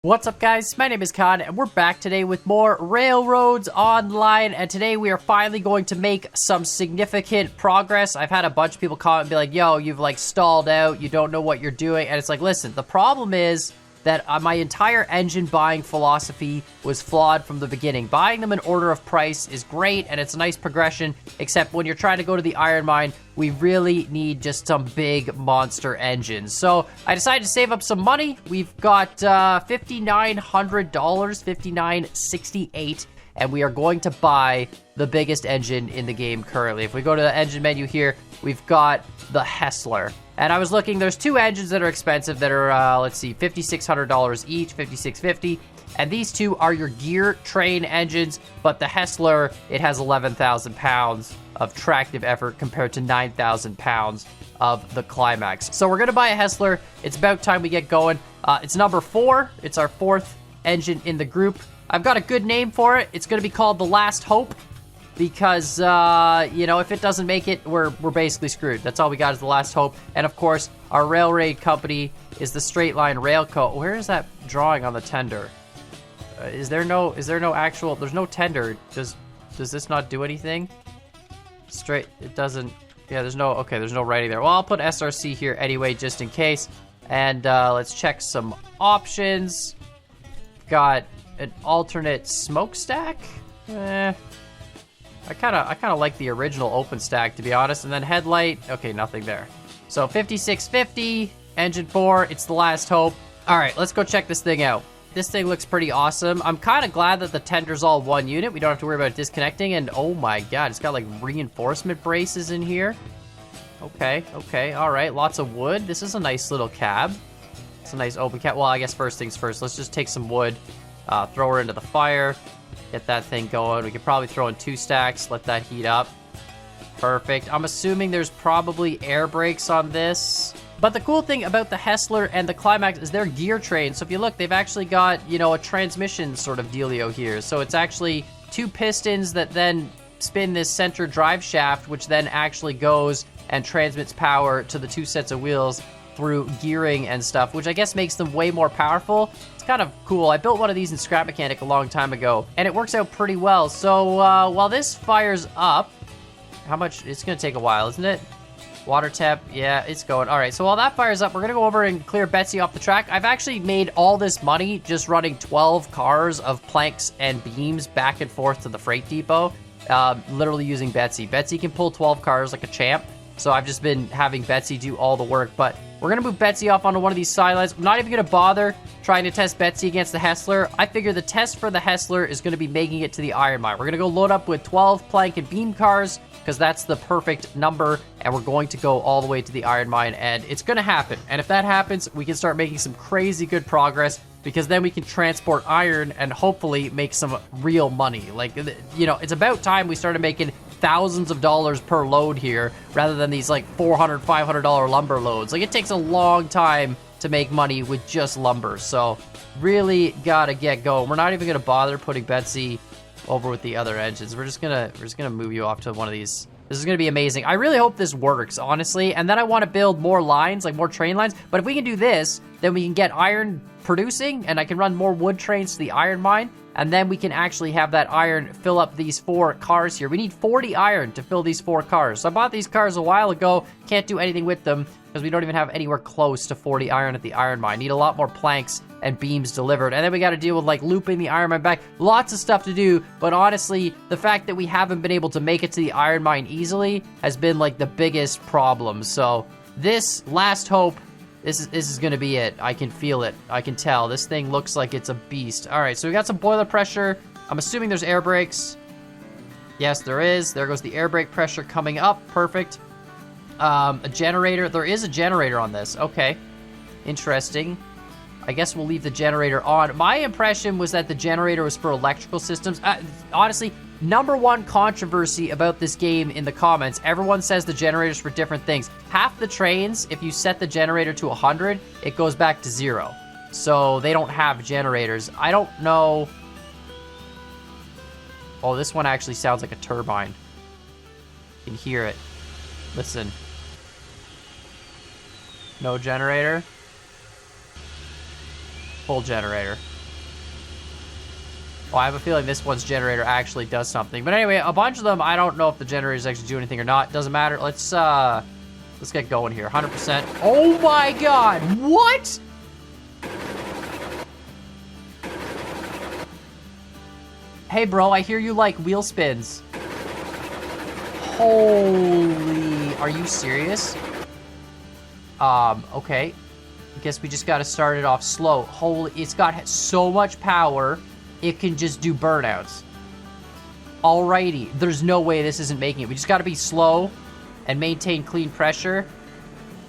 What's up, guys? My name is Khan, and we're back today with more Railroads Online, and today we are finally going to make some significant progress. I've had a bunch of people comment and be like, yo, you've like stalled out, you don't know what you're doing, and it's like, listen, the problem is that my entire engine buying philosophy was flawed from the beginning. Buying them in order of price is great, and it's a nice progression, except when you're trying to go to the iron mine, we really need just some big monster engines. So I decided to save up some money. We've got $5,900, $5,968, and we are going to buy the biggest engine in the game currently. If we go to the engine menu here, we've got the Heisler. And I was looking, there's two engines that are expensive that are, let's see, $5,600 each, $5,650. And these two are your gear train engines, but the Heisler, it has 11,000 pounds of tractive effort compared to 9,000 pounds of the Climax. So we're gonna buy a Heisler. It's about time we get going. It's number 4. It's our 4th engine in the group. I've got a good name for it. It's gonna be called the Last Hope. Because, you know, if it doesn't make it, we're basically screwed. That's all we got is the Last Hope. And of course, our railway company is the Straight Line Railco. Where is that drawing on the tender? Is there no actual, there's no tender. Does this not do anything? It doesn't, yeah, there's no writing there. Well, I'll put SRC here anyway, just in case. And let's check some options. Got an alternate smokestack. I kind of like the original open stack, to be honest. And then headlight, okay, nothing there. So 5650, engine 4, it's the Last Hope. All right, let's go check this thing out. This thing looks pretty awesome. I'm kind of glad that the tender's all one unit. We don't have to worry about disconnecting. And oh my God, it's got like reinforcement braces in here. Okay, all right, lots of wood. This is a nice little cab. It's a nice open cab. Well, I guess first things first, let's just take some wood, throw her into the fire. Get that thing going. We could probably throw in 2 stacks, let that heat up. Perfect. I'm assuming there's probably air brakes on this. But the cool thing about the Heisler and the Climax is they're gear trains. So if you look, they've actually got, you know, a transmission sort of dealio here. So it's actually 2 pistons that then spin this center drive shaft, which then actually goes and transmits power to the 2 sets of wheels through gearing and stuff, which I guess makes them way more powerful. It's kind of cool. I built one of these in Scrap Mechanic a long time ago, and it works out pretty well. So while this fires up, how much? It's going to take a while, isn't it? Water temp, yeah, it's going. All right, so while that fires up, we're going to go over and clear Betsy off the track. I've actually made all this money just running 12 cars of planks and beams back and forth to the freight depot, literally using Betsy. Betsy can pull 12 cars like a champ. So I've just been having Betsy do all the work, but we're gonna move Betsy off onto one of these sidelines. I'm not even gonna bother trying to test Betsy against the Heisler. I figure the test for the Heisler is gonna be making it to the iron mine. We're gonna go load up with 12 plank and beam cars, because that's the perfect number, and we're going to go all the way to the iron mine, and it's gonna happen. And if that happens, we can start making some crazy good progress, because then we can transport iron and hopefully make some real money. Like, you know, it's about time we started making thousands of dollars per load here rather than these like $400, $500 lumber loads. Like, it takes a long time to make money with just lumber. So really gotta get going. We're not even gonna bother putting Betsy over with the other engines. We're just gonna move you off to one of these. This is gonna be amazing. I really hope this works, honestly. And then I want to build more lines, like more train lines. But if we can do this, then we can get iron producing, and I can run more wood trains to the iron mine. And then we can actually have that iron fill up these 4 cars here. We need 40 iron to fill these 4 cars. So I bought these cars a while ago. Can't do anything with them because we don't even have anywhere close to 40 iron at the iron mine. Need a lot more planks and beams delivered. And then we got to deal with like looping the iron mine back. Lots of stuff to do. But honestly, the fact that we haven't been able to make it to the iron mine easily has been like the biggest problem. So this Last Hope, this is gonna be it. I can feel it. I can tell. This thing looks like it's a beast. All right, so we got some boiler pressure. I'm assuming there's air brakes. Yes, there is. There goes the air brake pressure coming up. Perfect. A generator. There is a generator on this. Okay. Interesting. I guess we'll leave the generator on. My impression was that the generator was for electrical systems. Honestly, #1 controversy about this game in the comments. Everyone says the generator's for different things. Half the trains, if you set the generator to 100, it goes back to 0. So they don't have generators. I don't know. Oh, this one actually sounds like a turbine. You can hear it. Listen. No generator. Full generator. Oh, I have a feeling this one's generator actually does something. But anyway, a bunch of them, I don't know if the generators actually do anything or not. Doesn't matter. Let's get going here. 100%. Oh my god! What? Hey, bro, I hear you like wheel spins. Holy... Are you serious? Okay. I guess we just gotta start it off slow. Holy... It's got so much power, it can just do burnouts. Alrighty. There's no way this isn't making it. We just gotta be slow and maintain clean pressure.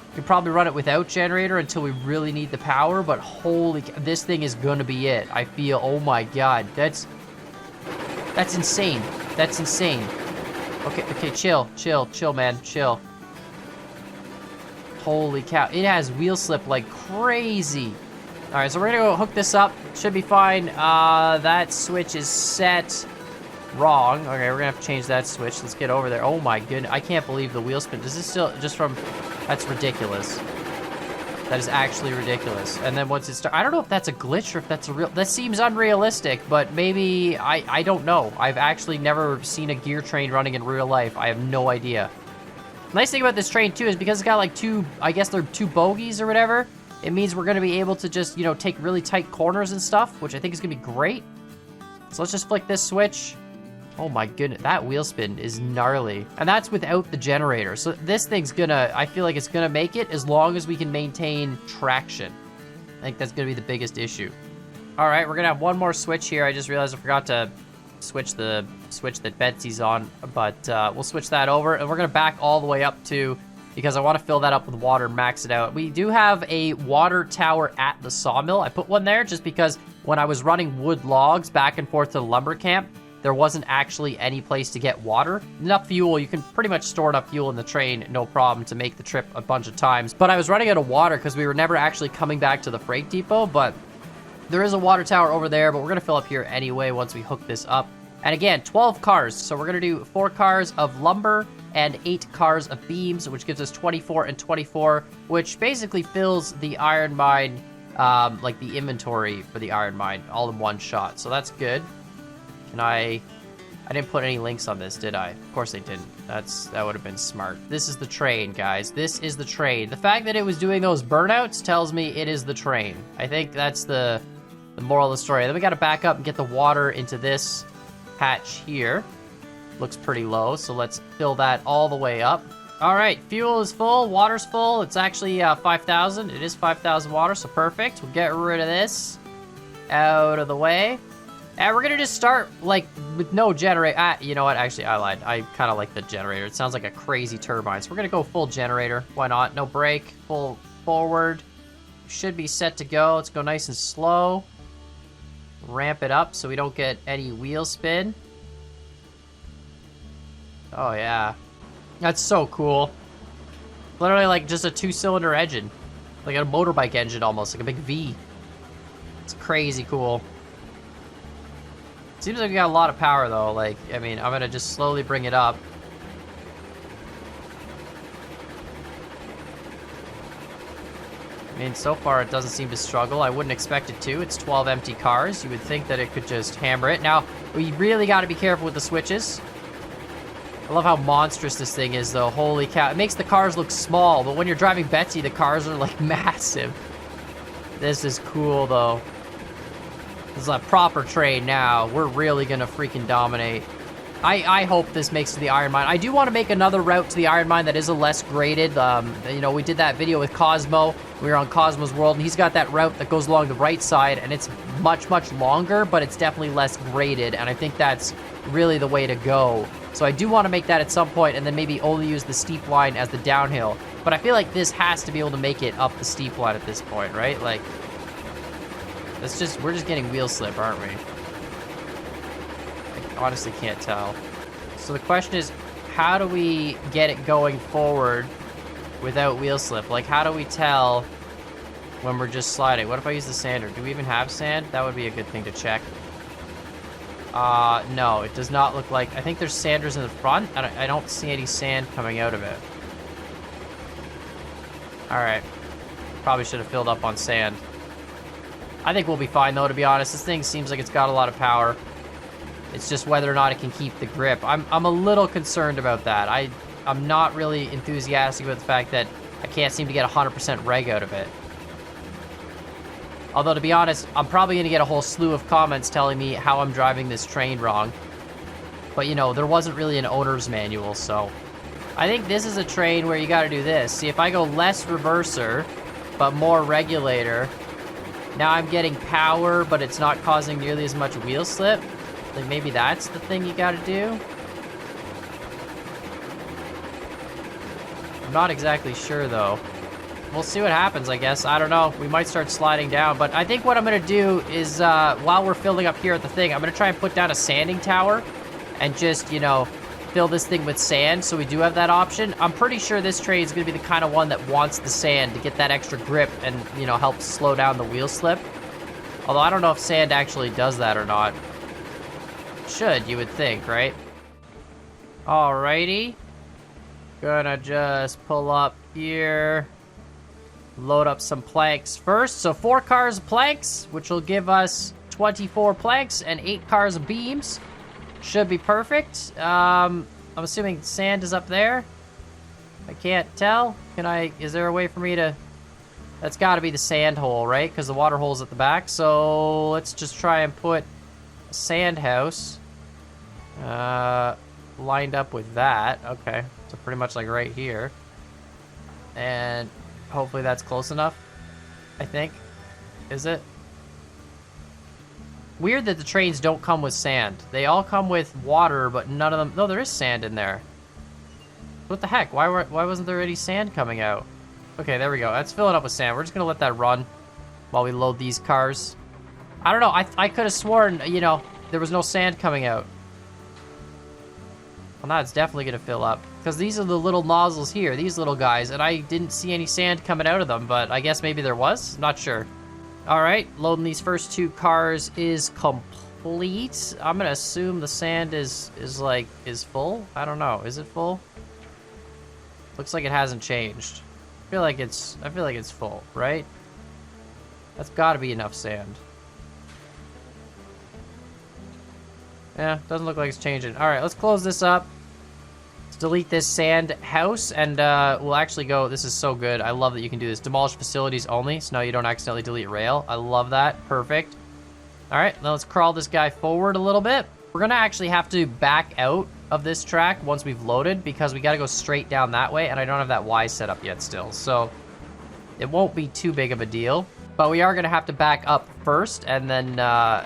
We could probably run it without generator until we really need the power, but holy... This thing is gonna be it. I feel... Oh my god. That's insane. That's insane. Okay, chill, man, chill. Holy cow. It has wheel slip like crazy. All right, so we're gonna go hook this up. Should be fine. That switch is set wrong. Okay, we're gonna have to change that switch. Let's get over there. Oh my goodness, I can't believe the wheel spin. Is this still just from... That's ridiculous. That is actually ridiculous. And then once it starts, I don't know if that's a glitch or if that's a real... That seems unrealistic, but maybe... I don't know. I've actually never seen a gear train running in real life. I have no idea. Nice thing about this train, too, is because it's got, like, two... I guess they're two bogies or whatever. It means we're going to be able to just, you know, take really tight corners and stuff, which I think is going to be great. So let's just flick this switch. Oh my goodness, that wheel spin is gnarly. And that's without the generator. So this thing's gonna, I feel like it's gonna make it as long as we can maintain traction. I think that's gonna be the biggest issue. All right, we're gonna have one more switch here. I just realized I forgot to switch the switch that Betsy's on, but we'll switch that over. And we're gonna back all the way up to, because I wanna fill that up with water, max it out. We do have a water tower at the sawmill. I put one there just because when I was running wood logs back and forth to the lumber camp, there wasn't actually any place to get water. Enough fuel, you can pretty much store enough fuel in the train, no problem, to make the trip a bunch of times. But I was running out of water because we were never actually coming back to the freight depot, but there is a water tower over there, but we're gonna fill up here anyway once we hook this up. And again, 12 cars. So we're gonna do 4 cars of lumber and 8 cars of beams, which gives us 24 and 24, which basically fills the iron mine, like the inventory for the iron mine, all in one shot. So that's good. Can I didn't put any links on this, did I? Of course I didn't. That would have been smart. This is the train, guys. This is the train. The fact that it was doing those burnouts tells me it is the train. I think that's the moral of the story. Then we got to back up and get the water into this hatch here. Looks pretty low, so let's fill that all the way up. All right, fuel is full, water's full. It's actually 5,000. It is 5,000 water, so perfect. We'll get rid of this out of the way. And we're gonna just start, like, with no generator. You know what? Actually, I lied. I kind of like the generator. It sounds like a crazy turbine. So we're gonna go full generator. Why not? No brake. Full forward. Should be set to go. Let's go nice and slow. Ramp it up so we don't get any wheel spin. Oh, yeah. That's so cool. Literally, like, just a 2-cylinder engine. Like a motorbike engine, almost. Like a big V. It's crazy cool. Seems like we got a lot of power, though. Like, I mean, I'm gonna just slowly bring it up. I mean, so far it doesn't seem to struggle. I wouldn't expect it to. It's 12 empty cars. You would think that it could just hammer it. Now, we really got to be careful with the switches. I love how monstrous this thing is, though. Holy cow. It makes the cars look small, but when you're driving Betsy, the cars are, like, massive. This is cool, though. This is a proper train now. We're really gonna freaking dominate. I hope this makes it to the iron mine. I do want to make another route to the iron mine that is a less graded. You know, we did that video with Cosmo. We were on Cosmo's World, and he's got that route that goes along the right side, and it's much, much longer, but it's definitely less graded, and I think that's really the way to go. So I do want to make that at some point, and then maybe only use the steep line as the downhill. But I feel like this has to be able to make it up the steep line at this point, right? Like, we're just getting wheel slip, aren't we? I honestly can't tell. So the question is, how do we get it going forward without wheel slip? Like, how do we tell when we're just sliding? What if I use the sander? Do we even have sand? That would be a good thing to check. No, it does not look like... I think there's sanders in the front, and I don't see any sand coming out of it. Alright. Probably should have filled up on sand. I think we'll be fine, though, to be honest. This thing seems like it's got a lot of power. It's just whether or not it can keep the grip. I'm a little concerned about that. I'm not really enthusiastic about the fact that I can't seem to get 100% reg out of it. Although, to be honest, I'm probably going to get a whole slew of comments telling me how I'm driving this train wrong. But, you know, there wasn't really an owner's manual, so... I think this is a train where you got to do this. See, if I go less reverser, but more regulator, now I'm getting power, but it's not causing nearly as much wheel slip. Like, maybe that's the thing you got to do? I'm not exactly sure, though. We'll see what happens, I guess. I don't know. We might start sliding down. But I think what I'm going to do is, while we're filling up here at the thing, I'm going to try and put down a sanding tower and just, you know, fill this thing with sand, so we do have that option. I'm pretty sure this train is going to be the kind of one that wants the sand to get that extra grip and, you know, help slow down the wheel slip. Although I don't know if sand actually does that or not. Should, you would think, right? Alrighty. Gonna just pull up here. Load up some planks first. So 4 cars of planks, which will give us 24 planks and 8 cars of beams. Should be perfect. I'm assuming sand is up there. I can't tell. Is there a way for me to... That's got to be the sand hole, right? Because the water hole's at the back. So let's just try and put a sand house lined up with that. Okay. So pretty much like right here. And hopefully that's close enough, I think. Is it? Weird that the trains don't come with sand. They all come with water, but none of them... No, there is sand in there. What the heck? Why wasn't there any sand coming out? Okay, there we go. That's filling up with sand. We're just going to let that run while we load these cars. I don't know. I could have sworn, you know, there was no sand coming out. Well, now it's definitely going to fill up. Because these are the little nozzles here, these little guys, and I didn't see any sand coming out of them, but I guess maybe there was? Not sure. Alright, loading these first 2 cars is complete. I'm going to assume the sand is full. I don't know. Is it full? Looks like it hasn't changed. I feel like it's full, right? That's got to be enough sand. Yeah, doesn't look like it's changing. Alright, let's close this up. Let's delete this sand house, and we'll actually go... This is so good. I love that you can do this. Demolish facilities only, so now you don't accidentally delete rail. I love that. Perfect. Alright, now let's crawl this guy forward a little bit. We're going to actually have to back out of this track once we've loaded, because we got to go straight down that way, and I don't have that Y set up yet still, so it won't be too big of a deal. But we are going to have to back up first, and then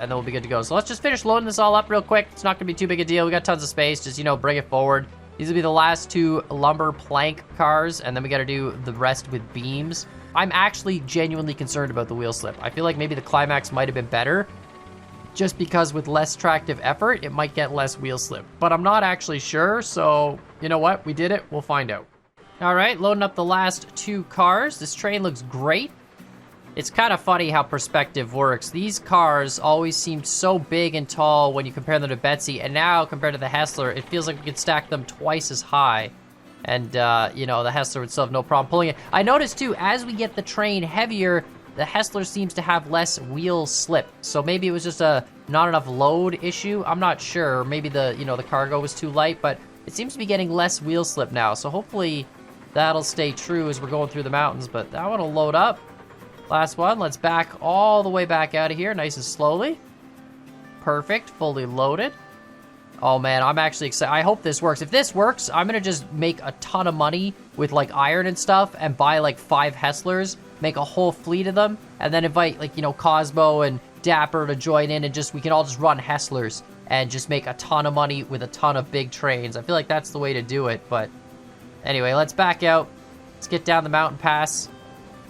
we'll be good to go. So let's just finish loading this all up real quick. It's not going to be too big a deal. We got tons of space. Just, you know, bring it forward. These will be the last 2 lumber plank cars, and then we got to do the rest with beams. I'm actually genuinely concerned about the wheel slip. I feel like maybe the climax might have been better, just because with less tractive effort, it might get less wheel slip. But I'm not actually sure, so you know what? We did it. We'll find out. All right, loading up the last 2 cars. This train looks great. It's kind of funny how perspective works. These cars always seemed so big and tall when you compare them to Betsy, and now compared to the Heisler, it feels like we could stack them twice as high. And, you know, the Heisler would still have no problem pulling it. I noticed, too, as we get the train heavier, the Heisler seems to have less wheel slip. So maybe it was just a not enough load issue. I'm not sure. Maybe the, you know, the cargo was too light, but it seems to be getting less wheel slip now. So hopefully that'll stay true as we're going through the mountains. But that one will load up. Last one, let's back all the way back out of here, nice and slowly. Perfect, fully loaded. Oh man, I'm actually excited. I hope this works. If this works, I'm gonna just make a ton of money with like iron and stuff and buy like 5 Heislers, make a whole fleet of them, and then invite like, you know, Cosmo and Dapper to join in, and we can all just run Heislers and just make a ton of money with a ton of big trains. I feel like that's the way to do it, but anyway, let's back out. Let's get down the mountain pass.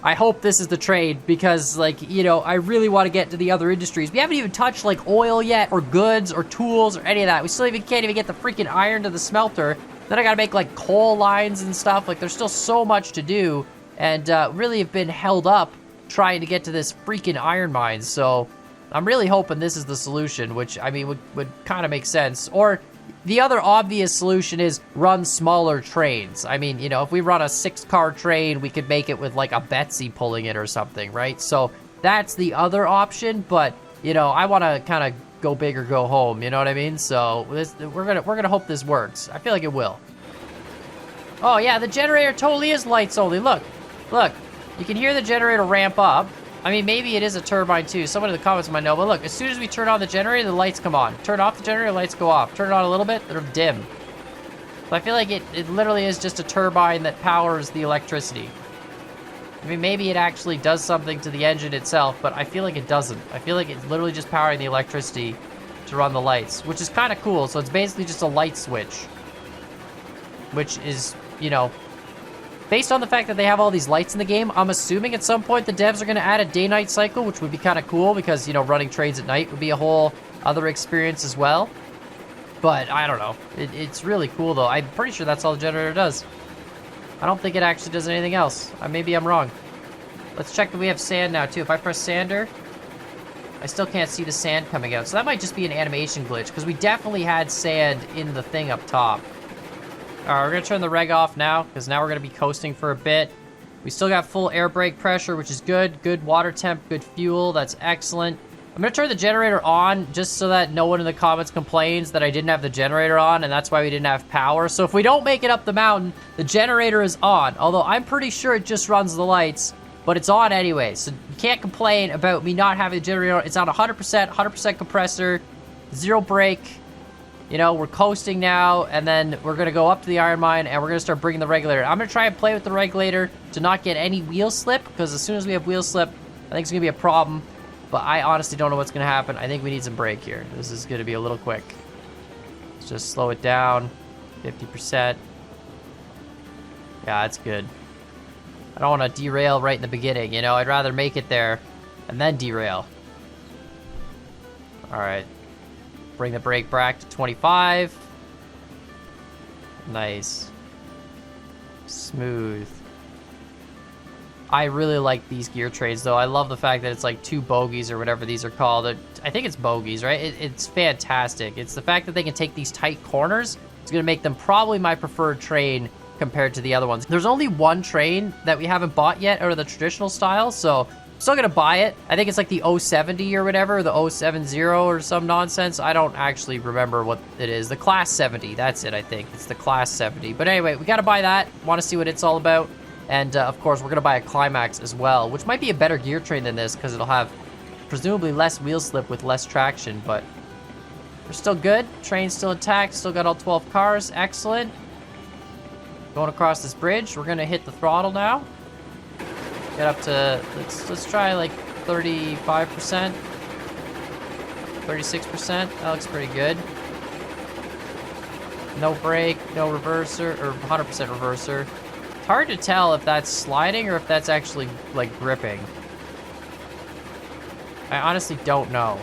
I hope this is the trade because, like, you know, I really want to get to the other industries. We haven't even touched, like, oil yet or goods or tools or any of that. We still can't even get the freaking iron to the smelter. Then I got to make, like, coal lines and stuff. Like, there's still so much to do and really have been held up trying to get to this freaking iron mine. So I'm really hoping this is the solution, which, I mean, would kind of make sense. Or the other obvious solution is run smaller trains. I mean, you know, if we run a 6-car train, we could make it with like a Betsy pulling it or something, right? So that's the other option, but, you know, I want to kind of go big or go home, you know what I mean? So we're gonna hope this works. I feel like it will. Oh yeah, the generator totally is lights only. Look, you can hear the generator ramp up. I mean, maybe it is a turbine too. Someone in the comments might know, but look, as soon as we turn on the generator, the lights come on. Turn off the generator, lights go off. Turn it on a little bit, they're dim. So I feel like it literally is just a turbine that powers the electricity. I mean, maybe it actually does something to the engine itself, but I feel like it doesn't. I feel like it's literally just powering the electricity to run the lights, which is kind of cool. So it's basically just a light switch, which is, you know, based on the fact that they have all these lights in the game, I'm assuming at some point the devs are going to add a day-night cycle, which would be kind of cool because, you know, running trains at night would be a whole other experience as well. But I don't know. It's really cool, though. I'm pretty sure that's all the generator does. I don't think it actually does anything else. Maybe I'm wrong. Let's check that we have sand now, too. If I press sander, I still can't see the sand coming out. So that might just be an animation glitch, because we definitely had sand in the thing up top. All right, we're going to turn the reg off now, because now we're going to be coasting for a bit. We still got full air brake pressure, which is good. Good water temp, good fuel. That's excellent. I'm going to turn the generator on just so that no one in the comments complains that I didn't have the generator on, and that's why we didn't have power. So if we don't make it up the mountain, the generator is on. Although I'm pretty sure it just runs the lights, but it's on anyway. So you can't complain about me not having the generator on. It's on 100% compressor, 0 brake. You know, we're coasting now, and then we're going to go up to the iron mine, and we're going to start bringing the regulator. I'm going to try and play with the regulator to not get any wheel slip, because as soon as we have wheel slip, I think it's going to be a problem. But I honestly don't know what's going to happen. I think we need some brake here. This is going to be a little quick. Let's just slow it down. 50%. Yeah, that's good. I don't want to derail right in the beginning, you know? I'd rather make it there and then derail. All right. Bring the brake back to 25. Nice. Smooth. I really like these gear trades, though. I love the fact that it's like 2 bogies or whatever these are called. I think it's bogies, right? It's fantastic. It's the fact that they can take these tight corners. It's going to make them probably my preferred train compared to the other ones. There's only one train that we haven't bought yet out of the traditional style, so I'm still going to buy it. I think it's like the 070 or whatever, the 070 or some nonsense. I don't actually remember what it is. The Class 70, that's it, I think. It's the Class 70. But anyway, we got to buy that. Want to see what it's all about. And, of course, we're going to buy a Climax as well, which might be a better gear train than this because it'll have presumably less wheel slip with less traction, but we're still good. Train's still intact. Still got all 12 cars. Excellent. Going across this bridge. We're going to hit the throttle now. Get up to, let's try like 35%. 36%. That looks pretty good. No brake, no reverser, or 100% reverser. It's hard to tell if that's sliding or if that's actually, like, gripping. I honestly don't know.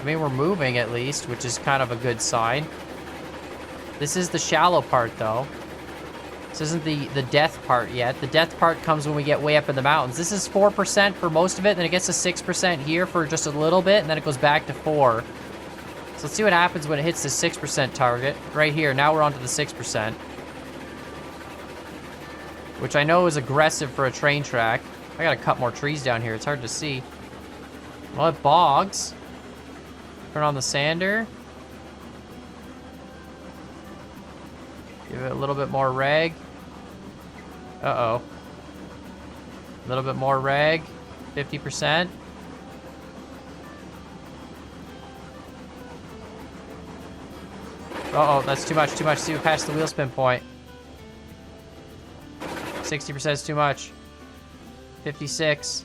I mean, we're moving at least, which is kind of a good sign. This is the shallow part, though. This isn't the death part yet. The death part comes when we get way up in the mountains. This is 4% for most of it, then it gets to 6% here for just a little bit, and then it goes back to 4%. So let's see what happens when it hits the 6% target. Right here, now we're onto the 6%. Which I know is aggressive for a train track. I gotta cut more trees down here, it's hard to see. Well, it bogs. Turn on the sander. Give it a little bit more reg. Uh-oh. A little bit more reg. 50%. Uh-oh, that's too much. See, we passed the wheel spin point. 60% is too much. 56.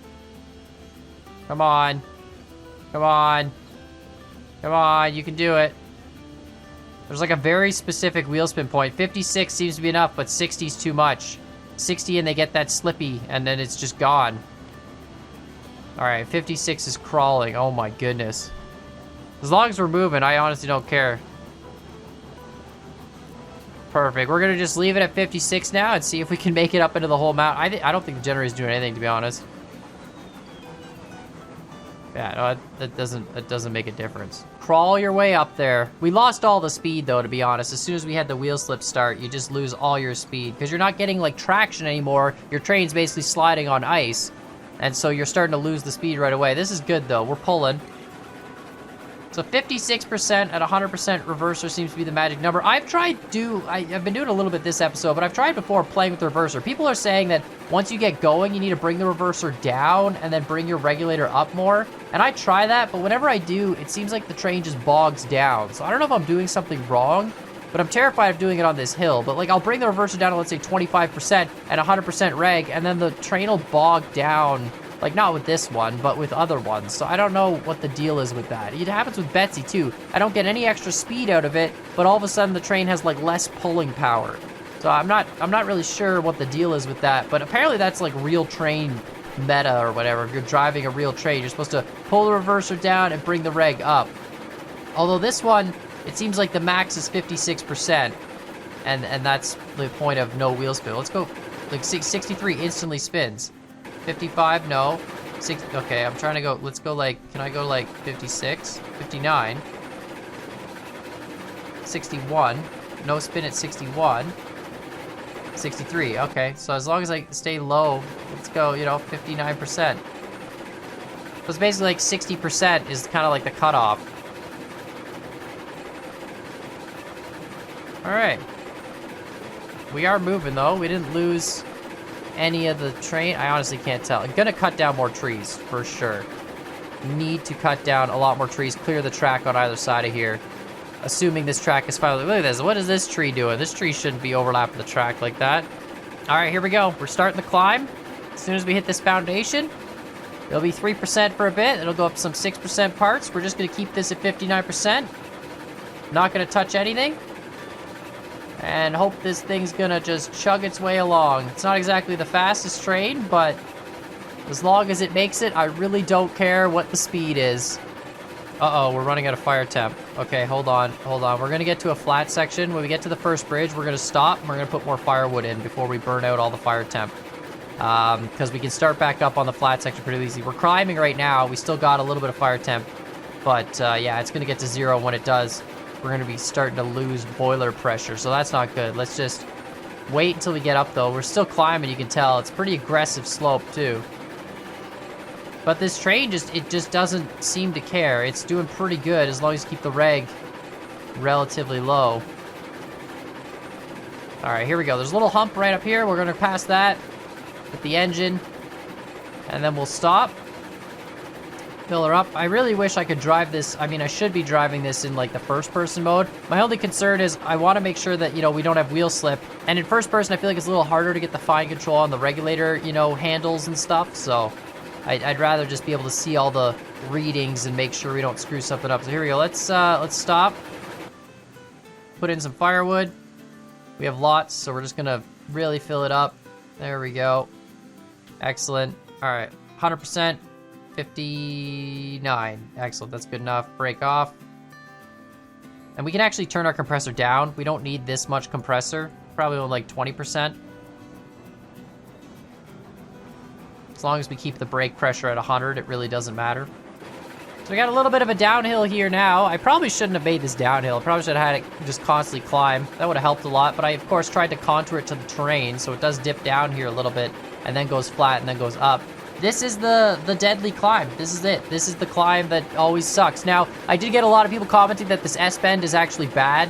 Come on. Come on. Come on, you can do it. There's like a very specific wheel spin point. 56 seems to be enough, but 60 is too much. 60 and they get that slippy, and then it's just gone. All right, 56 is crawling. Oh my goodness. As long as we're moving, I honestly don't care. Perfect. We're gonna just leave it at 56 now and see if we can make it up into the whole mountain. I don't think the generator's doing anything, to be honest. Yeah, no, that doesn't make a difference. Crawl your way up there. We lost all the speed, though, to be honest. As soon as we had the wheel slip start, you just lose all your speed because you're not getting like traction anymore. Your train's basically sliding on ice. And so you're starting to lose the speed right away. This is good, though. We're pulling. So 56% at 100% reverser seems to be the magic number. I've been doing a little bit this episode, but I've tried before playing with the reverser. People are saying that once you get going, you need to bring the reverser down and then bring your regulator up more. And I try that, but whenever I do, it seems like the train just bogs down. So I don't know if I'm doing something wrong, but I'm terrified of doing it on this hill. But like, I'll bring the reverser down to, let's say, 25% at 100% reg, and then the train will bog down. Like, not with this one, but with other ones. So I don't know what the deal is with that. It happens with Betsy, too. I don't get any extra speed out of it, but all of a sudden the train has, like, less pulling power. So I'm not really sure what the deal is with that, but apparently that's, like, real train meta or whatever. If you're driving a real train, you're supposed to pull the reverser down and bring the reg up. Although this one, it seems like the max is 56%, and that's the point of no wheel spin. Let's go, like, 63 instantly spins. 55, no. Okay, I'm trying to go, let's go like, can I go like 56? 59. 61. No spin at 61. 63, okay. So as long as I stay low, let's go, 59%. So it's basically like 60% is kind of like the cutoff. All right. We are moving though. We didn't lose any of the train. I honestly can't tell. I'm gonna cut down more trees for sure. Need to cut down a lot more trees, clear the track on either side of here. Assuming this track is finally, look at this, what is this tree doing? This tree shouldn't be overlapping the track like that. All right, here we go. We're starting the climb. As soon as we hit this foundation, it'll be 3% for a bit. It'll go up to some 6% parts. We're just gonna keep this at 59%. Not gonna touch anything. And hope this thing's gonna just chug its way along. It's not exactly the fastest train, but as long as it makes it, I really don't care what the speed is. Uh-oh, we're running out of fire temp. Okay, hold on. We're gonna get to a flat section. When we get to the first bridge, we're gonna stop, and we're gonna put more firewood in before we burn out all the fire temp. Because we can start back up on the flat section pretty easy. We're climbing right now. We still got a little bit of fire temp. But, yeah, it's gonna get to 0 when it does. We're gonna be starting to lose boiler pressure, so that's not good. Let's just wait until we get up, though. We're still climbing, you can tell. It's pretty aggressive slope, too. But this train just doesn't seem to care. It's doing pretty good as long as you keep the reg relatively low. All right, here we go. There's a little hump right up here. We're gonna pass that with the engine, and then we'll stop. Fill her up. I really wish I could drive this. I mean, I should be driving this in like the first person mode. My only concern is I want to make sure that, we don't have wheel slip. And in first person, I feel like it's a little harder to get the fine control on the regulator, handles and stuff. So I'd rather just be able to see all the readings and make sure we don't screw something up. So here we go. Let's stop. Put in some firewood. We have lots, so we're just gonna really fill it up. There we go. Excellent. All right, 100%. 59. Excellent, that's good enough. Break off. And we can actually turn our compressor down. We don't need this much compressor. Probably only like 20%. As long as we keep the brake pressure at 100, it really doesn't matter. So we got a little bit of a downhill here now. I probably shouldn't have made this downhill. Probably should have had it just constantly climb. That would have helped a lot, but I, of course, tried to contour it to the terrain, so it does dip down here a little bit, and then goes flat, and then goes up. This is the deadly climb. This is it. This is the climb that always sucks. Now, I did get a lot of people commenting that this S-bend is actually bad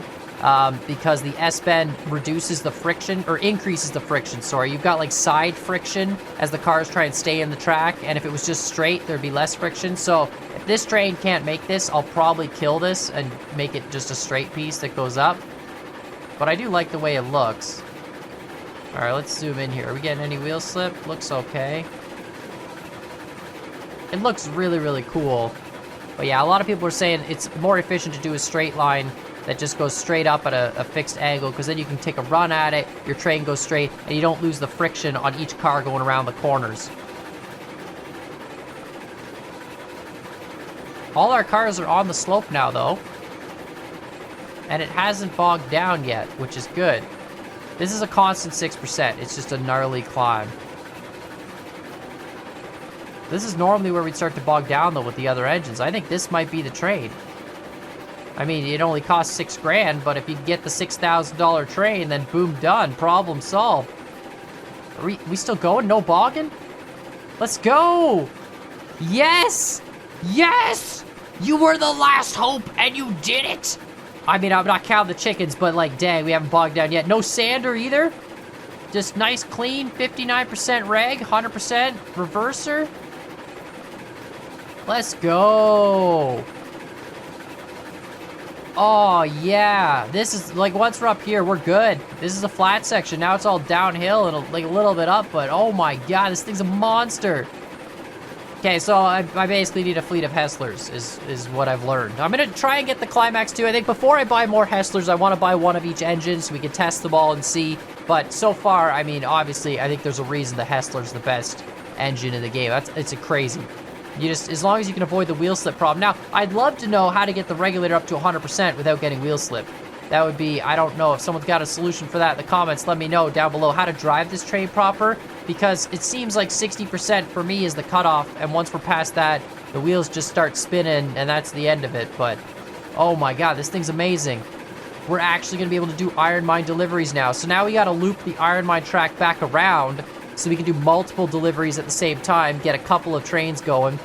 because the S-bend reduces the friction, or increases the friction, sorry. You've got like side friction as the cars try and stay in the track, and if it was just straight, there'd be less friction. So if this train can't make this, I'll probably kill this and make it just a straight piece that goes up. But I do like the way it looks. All right, let's zoom in here. Are we getting any wheel slip? Looks okay. It looks really, really cool. But yeah, a lot of people are saying it's more efficient to do a straight line that just goes straight up at a fixed angle, because then you can take a run at it, your train goes straight, and you don't lose the friction on each car going around the corners. All our cars are on the slope now, though. And it hasn't bogged down yet, which is good. This is a constant 6%. It's just a gnarly climb. This is normally where we'd start to bog down, though, with the other engines. I think this might be the train. I mean, it only costs $6 grand, but if you get the $6,000 train, then boom, done. Problem solved. Are we still going? No bogging? Let's go. Yes. Yes. You were the last hope, and you did it. I mean, I'm not counting the chickens, but like, dang, we haven't bogged down yet. No sander either. Just nice, clean, 59% reg, 100% reverser. Let's go. Oh, yeah. This is, like, once we're up here, we're good. This is a flat section. Now it's all downhill and, like, a little bit up, but oh my god, this thing's a monster. Okay, so I basically need a fleet of Heislers, is what I've learned. I'm gonna try and get the Climax too. I think before I buy more Heislers, I want to buy one of each engine so we can test them all and see. But so far, I mean, obviously, I think there's a reason the Heisler's the best engine in the game. It's a crazy. You just, as long as you can avoid the wheel slip problem. Now, I'd love to know how to get the regulator up to 100% without getting wheel slip. That would be, I don't know, if someone's got a solution for that in the comments, let me know down below how to drive this train proper, because it seems like 60% for me is the cutoff, and once we're past that, the wheels just start spinning, and that's the end of it. But, oh my god, this thing's amazing. We're actually going to be able to do iron mine deliveries now. So now we got to loop the iron mine track back around so we can do multiple deliveries at the same time, get a couple of trains going,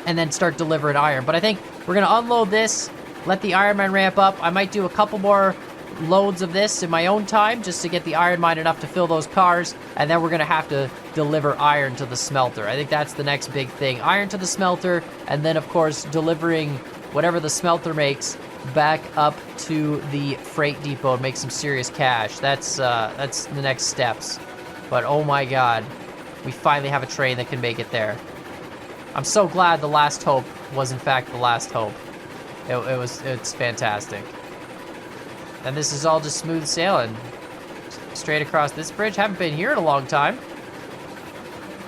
and then start delivering iron. But I think we're going to unload this, let the iron mine ramp up. I might do a couple more loads of this in my own time just to get the iron mine enough to fill those cars, and then we're going to have to deliver iron to the smelter. I think that's the next big thing. Iron to the smelter, and then, of course, delivering whatever the smelter makes back up to the freight depot and make some serious cash. That's the next steps. But oh my god, we finally have a train that can make it there. I'm so glad the last hope was in fact the last hope. It's fantastic. And this is all just smooth sailing. Straight across this bridge. Haven't been here in a long time.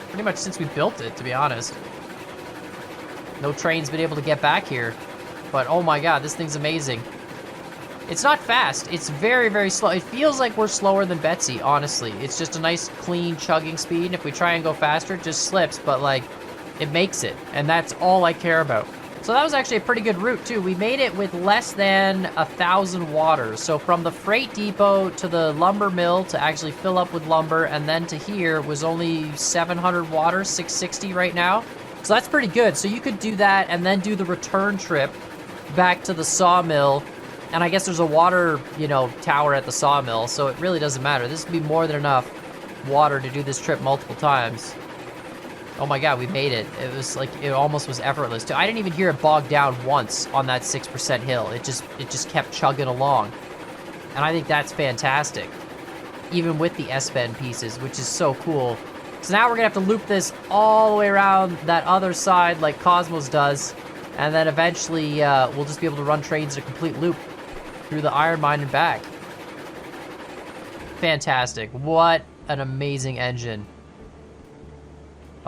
Pretty much since we built it, to be honest. No train's been able to get back here. But oh my god, this thing's amazing. It's not fast. It's very, very slow. It feels like we're slower than Betsy, honestly. It's just a nice, clean chugging speed. And if we try and go faster, it just slips. But, like, it makes it. And that's all I care about. So that was actually a pretty good route, too. We made it with less than 1,000 waters. So from the freight depot to the lumber mill to actually fill up with lumber, and then to here was only 700 waters, 660 right now. So that's pretty good. So you could do that and then do the return trip back to the sawmill. And I guess there's a water, tower at the sawmill, so it really doesn't matter. This would be more than enough water to do this trip multiple times. Oh my god, we made it. It was like, it almost was effortless too. I didn't even hear it bog down once on that 6% hill. It just kept chugging along. And I think that's fantastic. Even with the S-bend pieces, which is so cool. So now we're gonna have to loop this all the way around that other side like Cosmos does. And then eventually we'll just be able to run trains in a complete loop through the iron mine and back. Fantastic. What an amazing engine.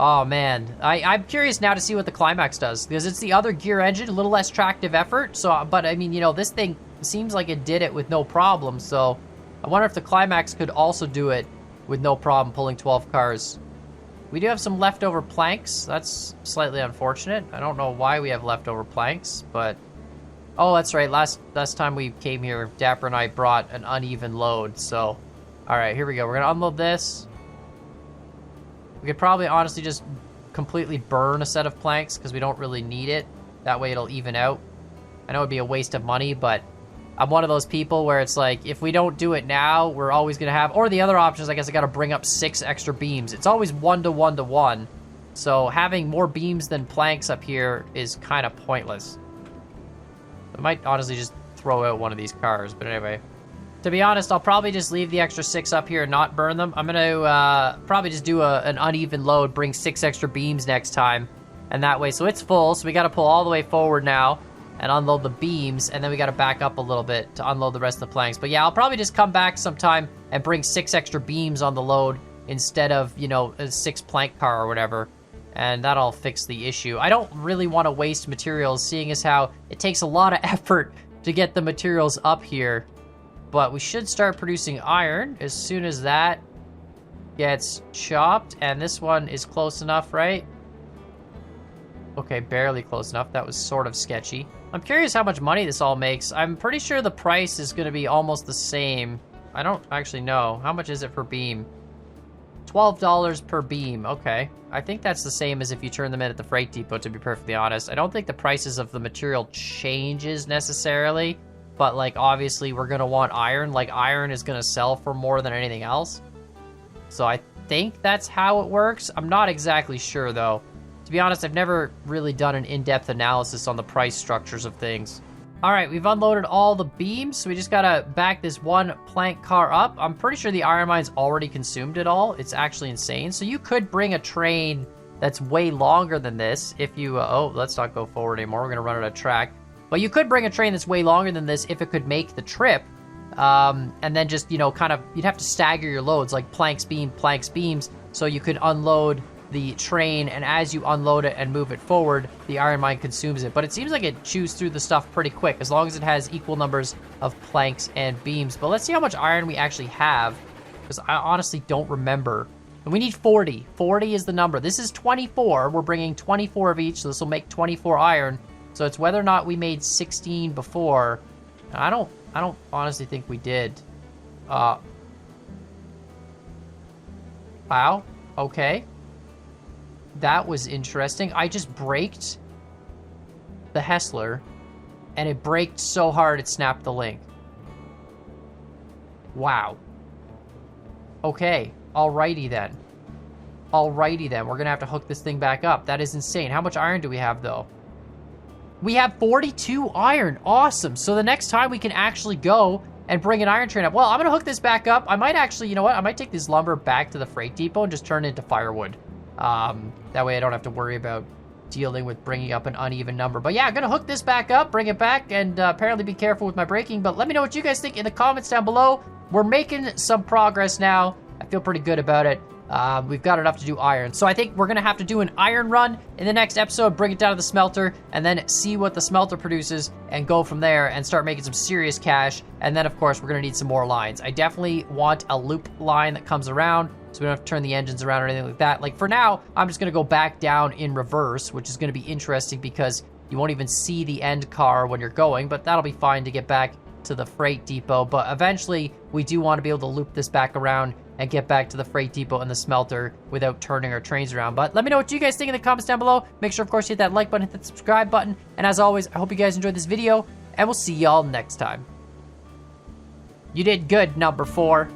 Oh man, I'm curious now to see what the Climax does, because it's the other gear engine, a little less tractive effort. So, but I mean, this thing seems like it did it with no problem. So I wonder if the Climax could also do it with no problem, pulling 12 cars. We do have some leftover planks. That's slightly unfortunate. I don't know why we have leftover planks, but oh, that's right. Last time we came here, Dapper and I brought an uneven load. So, all right, here we go. We're gonna unload this. We could probably honestly just completely burn a set of planks because we don't really need it. That way it'll even out. I know it'd be a waste of money, but I'm one of those people where it's like, if we don't do it now, we're always gonna have, or the other option is I guess I gotta bring up 6 extra beams. It's always 1 to 1 to 1. So having more beams than planks up here is kind of pointless. I might honestly just throw out one of these cars, but anyway. To be honest, I'll probably just leave the extra 6 up here and not burn them. I'm gonna probably just do an uneven load, bring 6 extra beams next time. And that way, so it's full, so we gotta pull all the way forward now and unload the beams, and then we gotta back up a little bit to unload the rest of the planks. But yeah, I'll probably just come back sometime and bring 6 extra beams on the load instead of, a 6 plank car or whatever. And that'll fix the issue. I don't really want to waste materials, seeing as how it takes a lot of effort to get the materials up here. But we should start producing iron as soon as that gets chopped. And this one is close enough, right? Okay, barely close enough. That was sort of sketchy. I'm curious how much money this all makes. I'm pretty sure the price is going to be almost the same. I don't actually know. How much is it per beam? $12 per beam. Okay. I think that's the same as if you turn them in at the freight depot, to be perfectly honest. I don't think the prices of the material changes necessarily, but like obviously we're going to want iron. Like iron is going to sell for more than anything else. So I think that's how it works. I'm not exactly sure though. To be honest, I've never really done an in-depth analysis on the price structures of things. All right, we've unloaded all the beams, so we just gotta back this one plank car up. I'm pretty sure the iron mine's already consumed it all. It's actually insane. So you could bring a train that's way longer than this if you, oh, let's not go forward anymore. We're gonna run out of track. But you could bring a train that's way longer than this if it could make the trip. And then just, you know, kind of, you'd have to stagger your loads, like planks, beams, so you could unload the train, and as you unload it and move it forward, the iron mine consumes it. But it seems like it chews through the stuff pretty quick, as long as it has equal numbers of planks and beams. But let's see how much iron we actually have, because I honestly don't remember. And we need 40. 40 is the number. This is 24. We're bringing 24 of each, so this will make 24 iron. So it's whether or not we made 16 before. I don't honestly think we did. Wow. Okay. That was interesting. I just braked the Heisler, and it braked so hard it snapped the link. Wow. Okay. Alrighty then. Alrighty then. We're gonna have to hook this thing back up. That is insane. How much iron do we have, though? We have 42 iron. Awesome. So the next time we can actually go and bring an iron train up. Well, I'm gonna hook this back up. I might actually, you know what? I might take this lumber back to the freight depot and just turn it into firewood. That way I don't have to worry about dealing with bringing up an uneven number. But yeah, I'm gonna hook this back up, bring it back, and apparently be careful with my braking. But let me know what you guys think in the comments down below. We're making some progress now. I feel pretty good about it. We've got enough to do iron. So I think we're gonna have to do an iron run in the next episode, bring it down to the smelter, and then see what the smelter produces, and go from there and start making some serious cash. And then of course, we're gonna need some more lines. I definitely want a loop line that comes around, so we don't have to turn the engines around or anything like that. Like for now, I'm just gonna go back down in reverse, which is gonna be interesting because you won't even see the end car when you're going, but that'll be fine to get back to the freight depot. But eventually, we do want to be able to loop this back around and get back to the freight depot and the smelter without turning our trains around. But let me know what you guys think in the comments down below. Make sure, of course, you hit that like button, hit that subscribe button. And as always, I hope you guys enjoyed this video, and we'll see y'all next time. You did good, number 4.